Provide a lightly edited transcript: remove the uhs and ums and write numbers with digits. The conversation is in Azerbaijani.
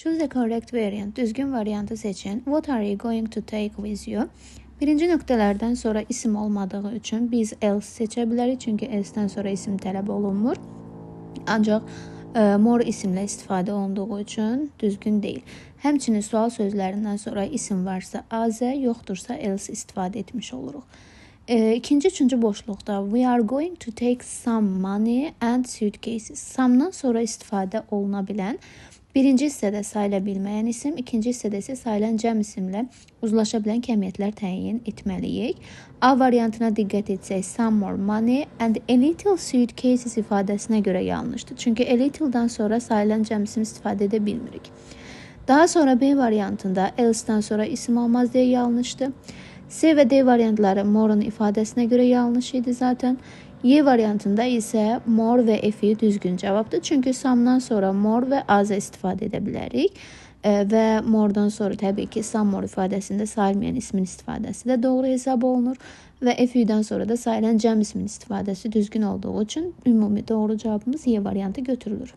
Choose the correct variant. Düzgün variantı seçin. What are you going to take with you? Birinci nöqtələrdən sonra isim olmadığı üçün biz else seçə bilərik. Çünki else-dən sonra isim tələb olunmur. Ancaq more isimlə istifadə olunduğu üçün düzgün deyil. Həmçinin sual sözlərindən sonra isim varsa az, yoxdursa else istifadə etmiş oluruq. İkinci, üçüncü boşluqda we are going to take some money and suitcases. Some'dan sonra istifadə oluna bilən birinci hissədə sayıla bilməyən isim, ikinci hissədə isə sayılan cəm isimlə uzlaşa bilən kəmiyyətlər təyin etməliyik. A variantına diqqət etsək, some more money and a little suitcases ifadəsinə görə yanlışdır. Çünki a little'dan sonra sayılan cəm isim istifadə edə bilmirik. Daha sonra B variantında else'dan sonra isim olmaz deyə yanlışdır. C və D variantları more'un ifadəsinə görə yanlış idi zaten. Y variantında isə more və F düzgün cavabdır. Çünki some'dan sonra more və azə istifadə edə bilərik. Və more'dan sonra təbii ki, some more ifadəsində sayılmayan ismin istifadəsi də doğru hesab olunur. Və F-dən sonra da sayılan cəm ismin istifadəsi düzgün olduğu üçün ümumi doğru cavabımız Y variantı götürülür.